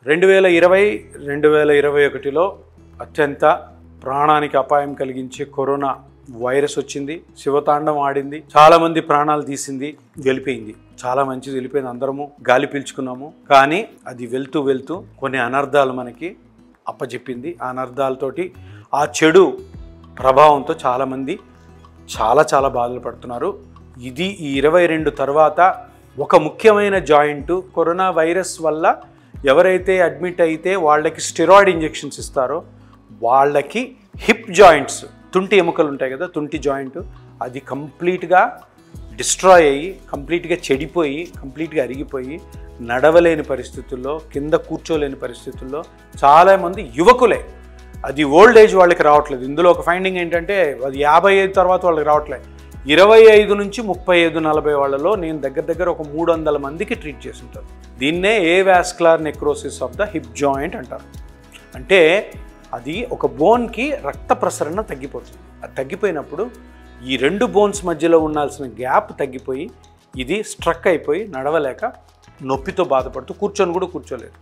2020, 2021లో అత్యంత ప్రాణానికి అపాయం కలిగించే కరోనా వైరస్ వచ్చింది, శివతాండం ఆడింది, చాలా మంది ప్రాణాలు తీసింది, వెళ్ళిపోయింది. చాలా మంచిది, వెళ్ళిపోయింది, అందరము గాలి పీల్చుకున్నాము. కానీ అది వెళ్తూ వెళ్తూ కొన్ని అనర్థాలు మనకి అప్పచెప్పింది. ఆ అనర్థాలతోటి ఆ చెడు ప్రభావంతో చాలామంది చాలా బాధలు పడుతున్నారు. ఇది ఈ 22 తర్వాత ఒక ముఖ్యమైన జాయింట్ కరోనా వైరస్ వల్ల ఎవరైతే అడ్మిట్ అయితే వాళ్ళకి స్టెరాయిడ్ ఇంజెక్షన్స్ ఇస్తారో వాళ్ళకి హిప్ జాయింట్స్, తుంటి ఎముకలు ఉంటాయి కదా, తుంటి జాయింట్, అది కంప్లీట్గా డిస్ట్రాయ్ అయ్యి, కంప్లీట్గా చెడిపోయి, కంప్లీట్గా అరిగిపోయి నడవలేని పరిస్థితుల్లో, కింద కూర్చోలేని పరిస్థితుల్లో చాలామంది యువకులే, అది ఓల్డ్ ఏజ్ వాళ్ళకి రావట్లేదు. ఇందులో ఒక ఫైండింగ్ ఏంటంటే అది 55 తర్వాత వాళ్ళకి రావట్లేదు. 25 నుంచి 35, 40 వాళ్ళలో నేను దగ్గర ఒక 300 మందికి ట్రీట్ చేసి ఉంటాను. దీన్నే avascular necrosis of the hip joint అంటారు. అంటే అది ఒక బోన్కి రక్త ప్రసరణ తగ్గిపోతుంది. అది తగ్గిపోయినప్పుడు ఈ 2 బోన్స్ మధ్యలో ఉండాల్సిన గ్యాప్ తగ్గిపోయి ఇది స్ట్రక్ అయిపోయి నడవలేక నొప్పితో బాధపడుతూ కూర్చొని కూడా కూర్చోలేదు.